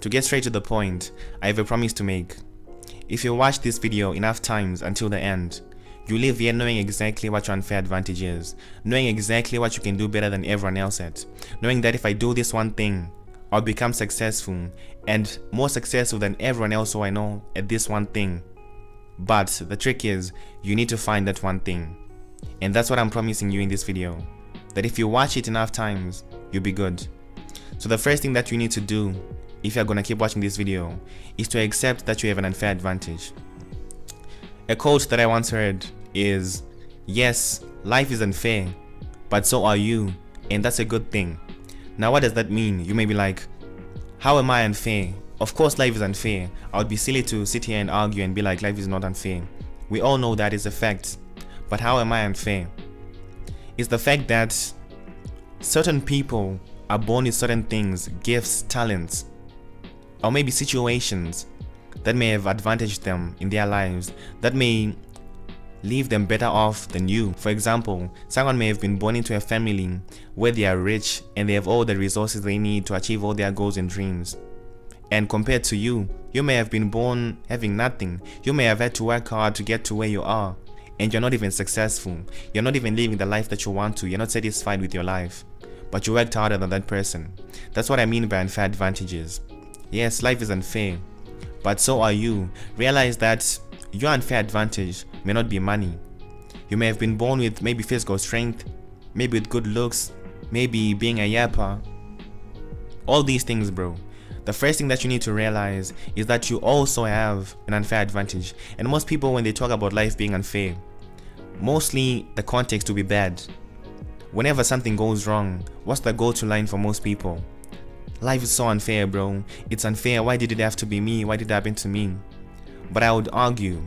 To get straight to the point, I have a promise to make. If you watch this video enough times until the end, you leave here knowing exactly what your unfair advantage is, knowing exactly what you can do better than everyone else at, knowing that if I do this one thing, I'll become successful and more successful than everyone else who I know at this one thing. But the trick is, you need to find that one thing. And that's what I'm promising you in this video, that if you watch it enough times, you'll be good. So the first thing that you need to do, if you're gonna keep watching this video, is to accept that you have an unfair advantage. A quote that I once heard is, yes, life is unfair, but so are you, and that's a good thing. Now what does that mean? You may be like, how am I unfair? Of course life is unfair. I would be silly to sit here and argue and be like life is not unfair. We all know that is a fact. But how am I unfair? It's the fact that certain people are born with certain things, gifts, talents, or maybe situations that may have advantaged them in their lives, that may leave them better off than you. For example, someone may have been born into a family where they are rich and they have all the resources they need to achieve all their goals and dreams. And compared to you, you may have been born having nothing. You may have had to work hard to get to where you are, and you're not even successful. You're not even living the life that you want to. You're not satisfied with your life, but you worked harder than that person. That's what I mean by unfair advantages. Yes, life is unfair, but so are you. Realize that your unfair advantage may not be money. You may have been born with maybe physical strength, maybe with good looks, maybe being a yapper. All these things, bro. The first thing that you need to realize is that you also have an unfair advantage. And most people, when they talk about life being unfair, mostly the context will be bad. Whenever something goes wrong, what's the go-to line for most people? Life is so unfair, bro. It's unfair. Why did it have to be me? Why did it happen to me? But I would argue,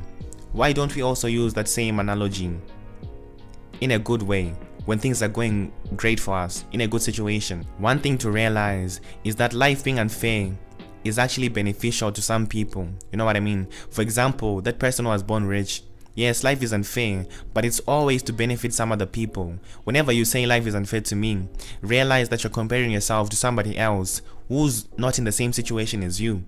why don't we also use that same analogy in a good way? When things are going great for us, in a good situation. One thing to realize is that life being unfair is actually beneficial to some people. You know what I mean? For example, that person who was born rich. Yes, life is unfair, but it's always to benefit some other people. Whenever you say life is unfair to me, realize that you're comparing yourself to somebody else who's not in the same situation as you.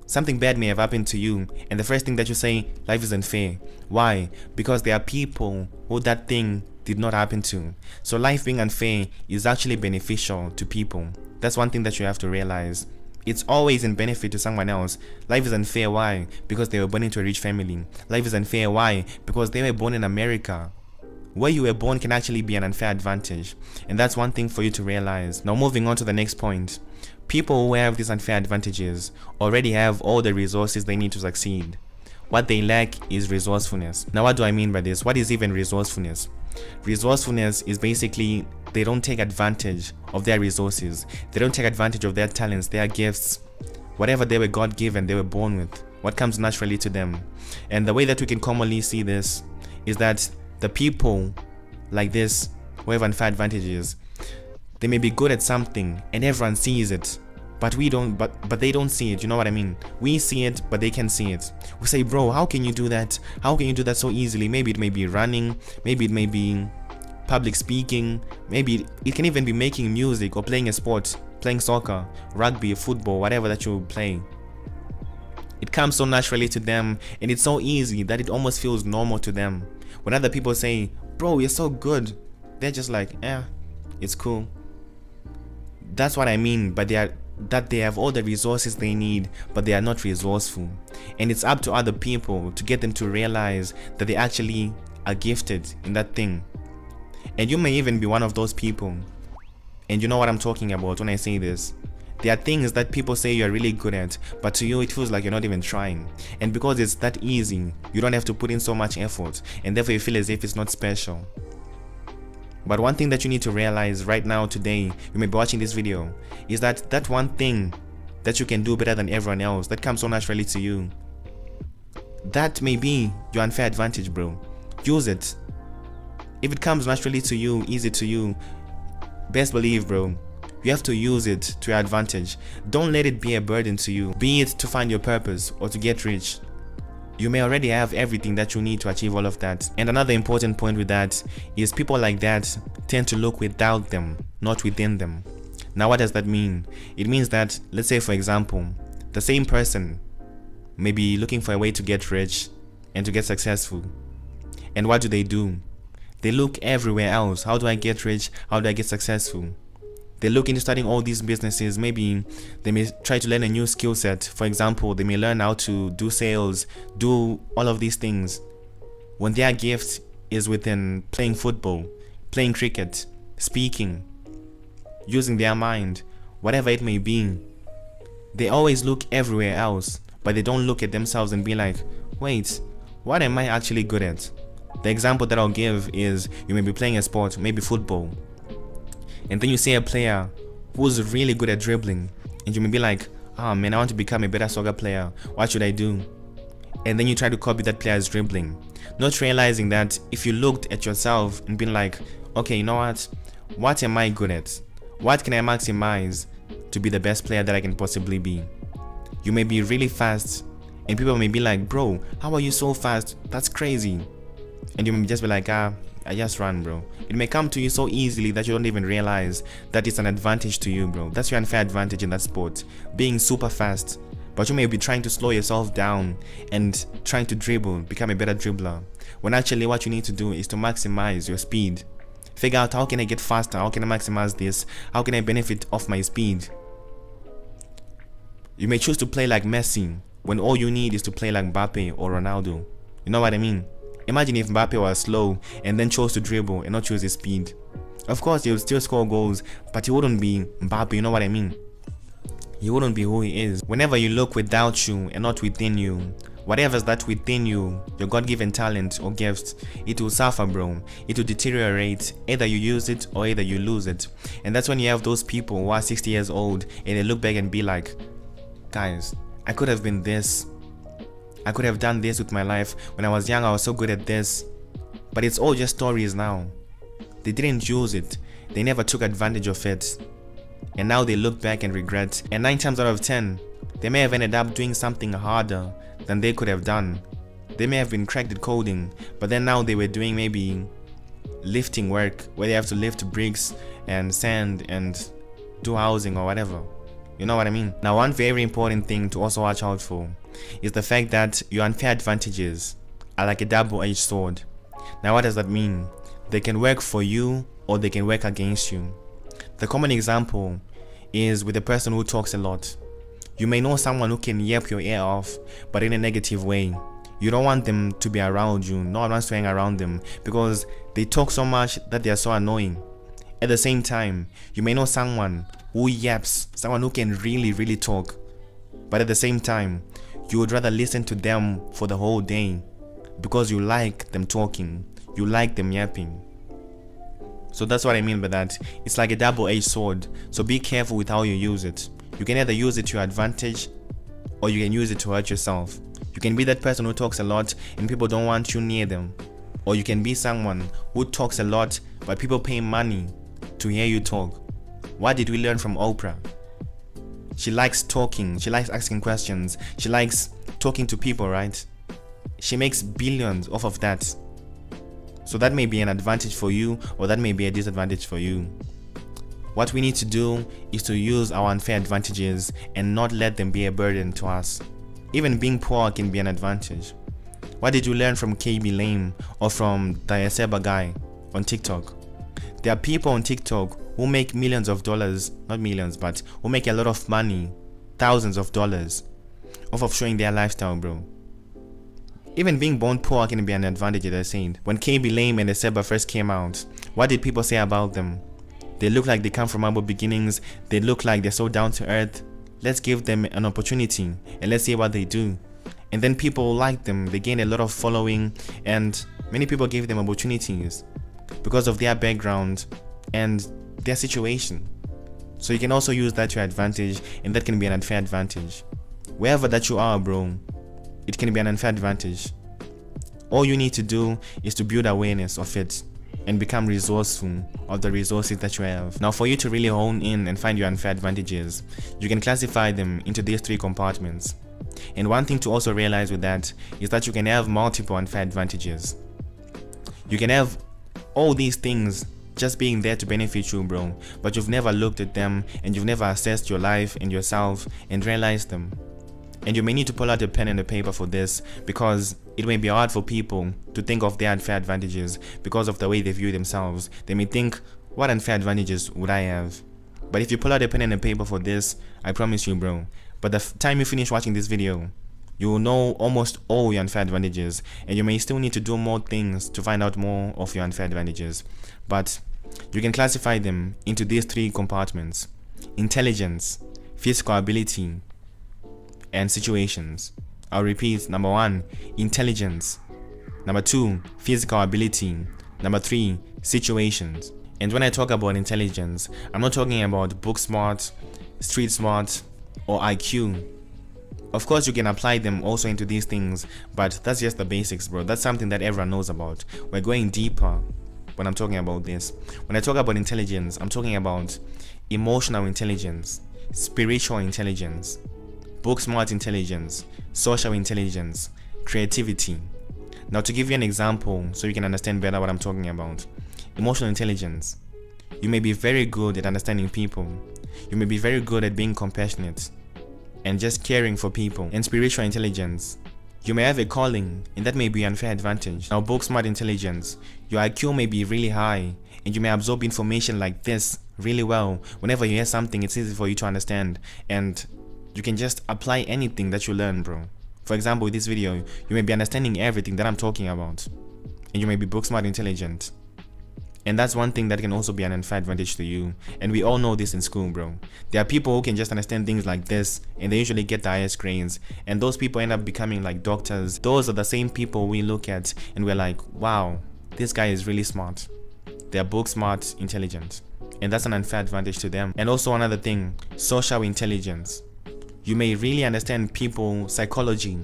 Something bad may have happened to you, and the first thing that you say, life is unfair. Why? Because there are people who that thing did not happen to. So life being unfair is actually beneficial to people. That's one thing that you have to realize. It's always in benefit to someone else. Life is unfair. Why? Because they were born into a rich family. Life is unfair. Why? Because they were born in America. Where you were born can actually be an unfair advantage. And that's one thing for you to realize. Now moving on to the next point. People who have these unfair advantages already have all the resources they need to succeed. What they lack is resourcefulness. Now what do I mean by this? What is even resourcefulness? Resourcefulness is basically they don't take advantage of their resources. They don't take advantage of their talents, their gifts, whatever they were God-given, they were born with, what comes naturally to them. And the way that we can commonly see this is that the people like this who have unfair advantages, they may be good at something and everyone sees it, but we don't, but they don't see it. You know what I mean? We see it, but they can see it. We say, bro, how can you do that? How can you do that so easily? Maybe it may be running, maybe it may be public speaking, maybe it can even be making music or playing a sport, playing soccer, rugby, football, whatever that you play. It comes so naturally to them, and it's so easy that it almost feels normal to them. When other people say, bro, you're so good, they're just like, it's cool. That's what I mean, but that they have all the resources they need, but they are not resourceful. And it's up to other people to get them to realize that they actually are gifted in that thing. And you may even be one of those people. And you know what I'm talking about when I say this. There are things that people say you're really good at, but to you it feels like you're not even trying. And because it's that easy, you don't have to put in so much effort, and therefore you feel as if it's not special. But one thing that you need to realize right now, today, you may be watching this video, is that that one thing that you can do better than everyone else, that comes so naturally to you, that may be your unfair advantage, bro. Use it. If it comes naturally to you, easy to you, best believe, bro, you have to use it to your advantage. Don't let it be a burden to you, be it to find your purpose or to get rich. You may already have everything that you need to achieve all of that. And another important point with that is people like that tend to look without them, not within them. Now what does that mean? It means that, let's say for example, The same person may be looking for a way to get rich and to get successful. And what do? They look everywhere else. How do I get rich? How do I get successful? They look into starting all these businesses. Maybe they may try to learn a new skill set. For example, they may learn how to do sales, do all of these things, when their gift is within playing football, playing cricket, speaking, using their mind, whatever it may be. They always look everywhere else, but they don't look at themselves and be like, wait, what am I actually good at? The example that I'll give is, you may be playing a sport, maybe football, and then you see a player who's really good at dribbling, and you may be like, oh man, I want to become a better soccer player. What should I do? And then you try to copy that player's dribbling, not realizing that if you looked at yourself and been like, okay, you know what am I good at? What can I maximize to be the best player that I can possibly be? You may be really fast, and people may be like, bro, how are you so fast? That's crazy. And you may just be like, I just run, bro. It may come to you so easily that you don't even realize that it's an advantage to you, bro. That's your unfair advantage in that sport, being super fast. But you may be trying to slow yourself down and trying to dribble, become a better dribbler, when actually what you need to do is to maximize your speed. Figure out, how can I get faster? How can I maximize this? How can I benefit off my speed? You may choose to play like Messi when all you need is to play like Mbappe or Ronaldo. You know what I mean? Imagine if Mbappe was slow and then chose to dribble and not choose his speed. Of course, he would still score goals, but he wouldn't be Mbappe, you know what I mean? He wouldn't be who he is. Whenever you look without you and not within you, whatever's that within you, your God-given talent or gifts, it will suffer, bro. It will deteriorate. Either you use it or either you lose it. And that's when you have those people who are 60 years old and they look back and be like, guys, I could have been this. I could have done this with my life. When I was young, I was so good at this. But it's all just stories now. They didn't use it. They never took advantage of it. And now they look back and regret. And 9 times out of 10, they may have ended up doing something harder than they could have done. They may have been cracked at coding, but then now they were doing maybe lifting work where they have to lift bricks and sand and do housing or whatever. You know what I mean? Now, one very important thing to also watch out for is the fact that your unfair advantages are like a double-edged sword. Now, what does that mean? They can work for you or they can work against you. The common example is with a person who talks a lot. You may know someone who can yap your ear off, but in a negative way. You don't want them to be around you. No one wants to hang around them because they talk so much that they are so annoying. At the same time, you may know someone who yaps, someone who can really talk, but at the same time, you would rather listen to them for the whole day because you like them talking, you like them yapping. So that's what I mean by that. It's like a double-edged sword, so be careful with how you use it. You can either use it to your advantage or you can use it to hurt yourself. You can be that person who talks a lot and people don't want you near them, or you can be someone who talks a lot but people pay money to hear you talk. What did we learn from Oprah? She likes talking, she likes asking questions, she likes talking to people, right? She makes billions off of that. So that may be an advantage for you or that may be a disadvantage for you. What we need to do is to use our unfair advantages and not let them be a burden to us. Even being poor can be an advantage. What did you learn from l.o.v.e or from the r.e.c.o.n.n.e.c.t guy on TikTok? There are people on TikTok who make millions of dollars, not millions, but who make a lot of money, thousands of dollars, off of showing their lifestyle, bro. Even being born poor can be an advantage, as I said. When l.o.v.e and r.e.c.o.n.n.e.c.t first came out, what did people say about them? They look like they come from humble beginnings, they look like they're so down to earth. Let's give them an opportunity and let's see what they do. And then people liked them, they gained a lot of following, and many people gave them opportunities because of their background and their situation. So you can also use that to your advantage, and that can be an unfair advantage. Wherever that you are, bro, it can be an unfair advantage. All you need to do is to build awareness of it and become resourceful of the resources that you have. Now, for you to really hone in and find your unfair advantages, you can classify them into these 3 compartments. And one thing to also realize with that is that you can have multiple unfair advantages. You can have all these things just being there to benefit you, bro, but you've never looked at them and you've never assessed your life and yourself and realized them. And you may need to pull out a pen and a paper for this, because it may be hard for people to think of their unfair advantages because of the way they view themselves. They may think, what unfair advantages would I have? But if you pull out a pen and a paper for this, I promise you, bro, by the time you finish watching this video, you will know almost all your unfair advantages, and you may still need to do more things to find out more of your unfair advantages. But you can classify them into these 3 compartments: intelligence, physical ability, and situations. I'll repeat: number 1, intelligence; number 2, physical ability; number 3, situations. And when I talk about intelligence, I'm not talking about book smart, street smart, or IQ. Of course, you can apply them also into these things, but that's just the basics, bro. That's something that everyone knows about. We're going deeper when I'm talking about this. When I talk about intelligence, I'm talking about emotional intelligence, spiritual intelligence, book smart intelligence, social intelligence, creativity. Now, to give you an example so you can understand better what I'm talking about: emotional intelligence. You may be very good at understanding people. You may be very good at being compassionate and just caring for people. And spiritual intelligence, you may have a calling, and that may be an unfair advantage. Now, book smart intelligence, your IQ may be really high, and you may absorb information like this really well. Whenever you hear something, it's easy for you to understand, and you can just apply anything that you learn, bro. For example, with this video, you may be understanding everything that I'm talking about, and you may be book smart intelligent. And that's one thing that can also be an unfair advantage to you. And we all know this in school, bro. There are people who can just understand things like this, and they usually get the highest grades. And those people end up becoming like doctors. Those are the same people we look at and we're like, wow, this guy is really smart. They're book smart, intelligent. And that's an unfair advantage to them. And also another thing, social intelligence. You may really understand people's psychology.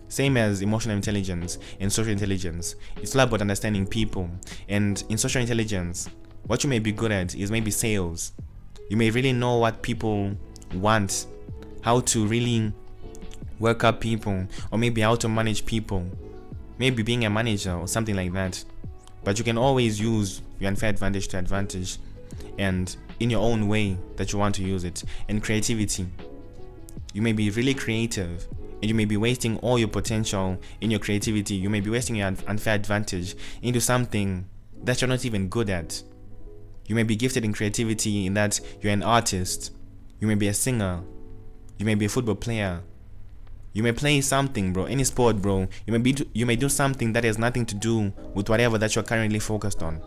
Same as emotional intelligence and social intelligence. It's all about understanding people. And in social intelligence, what you may be good at is maybe sales. You may really know what people want, how to really work up people, or maybe how to manage people. Maybe being a manager or something like that. But you can always use your unfair advantage to advantage, and in your own way that you want to use it. And creativity. You may be really creative, and you may be wasting all your potential in your creativity. You may be wasting your unfair advantage into something that you're not even good at. You may be gifted in creativity in that you're an artist. You may be a singer. You may be a football player. You may play something, bro, any sport, bro. You may do something that has nothing to do with whatever that you're currently focused on,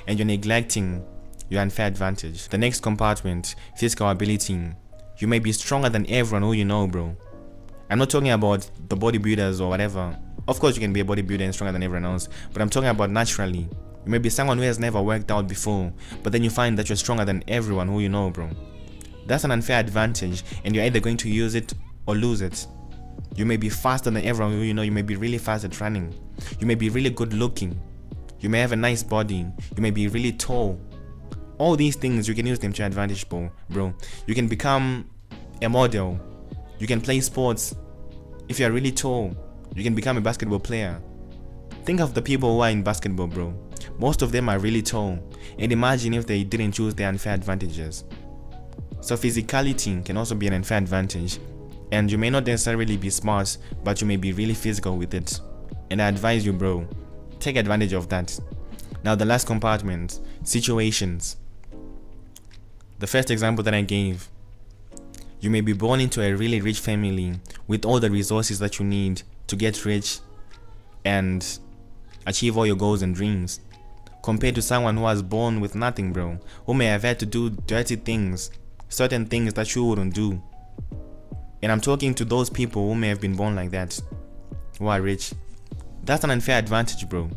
and you're neglecting your unfair advantage. The next compartment, physical ability. You may be stronger than everyone who you know, bro. I'm not talking about the bodybuilders or whatever. Of course, you can be a bodybuilder and stronger than everyone else, but I'm talking about naturally. You may be someone who has never worked out before, but then you find that you're stronger than everyone who you know, bro. That's an unfair advantage, and you're either going to use it or lose it. You may be faster than everyone who you know. You may be really fast at running. You may be really good looking. You may have a nice body. You may be really tall. All these things, you can use them to your advantage, bro. You can become a model. You can play sports. If you're really tall, you can become a basketball player. Think of the people who are in basketball, bro. Most of them are really tall. And imagine if they didn't choose their unfair advantages. So physicality can also be an unfair advantage. And you may not necessarily be smart, but you may be really physical with it. And I advise you, bro, take advantage of that. Now the last compartment, situations. The first example that I gave. You may be born into a really rich family with all the resources that you need to get rich and achieve all your goals and dreams, compared to someone who was born with nothing, bro, who may have had to do dirty things, certain things that you wouldn't do. And I'm talking to those people who may have been born like that, who are rich. That's an unfair advantage, bro.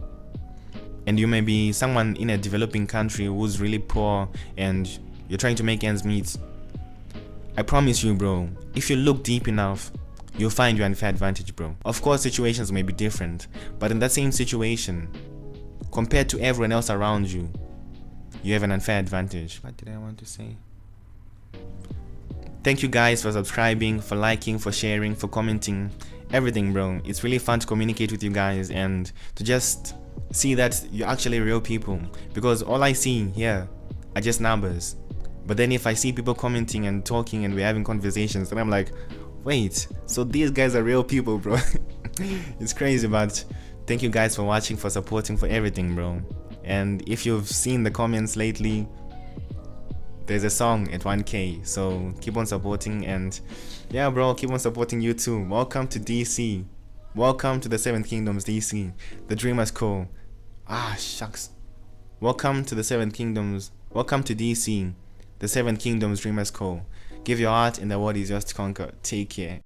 And you may be someone in a developing country who's really poor and you're trying to make ends meet. I promise you, bro, if you look deep enough, you'll find your unfair advantage, bro. Of course, situations may be different, but in that same situation, compared to everyone else around you, you have an unfair advantage. What did I want to say? Thank you guys for subscribing, for liking, for sharing, for commenting, everything, bro. It's really fun to communicate with you guys and to just see that you're actually real people, because all I see here are just numbers. But then if I see people commenting and talking and we're having conversations, then I'm like, Wait, so these guys are real people, bro. It's crazy, but thank you guys for watching, for supporting, for everything, bro. And if you've seen the comments lately, there's a song at 1K, so keep on supporting. And yeah, bro, keep on supporting you too. Welcome to DC. Welcome to the Seven Kingdoms, DC. The Dreamers Co. Ah, shucks. Welcome to the Seven Kingdoms. Welcome to DC. The Seven Kingdoms Dreamers Co. Give your heart and the world is yours to conquer. Take care.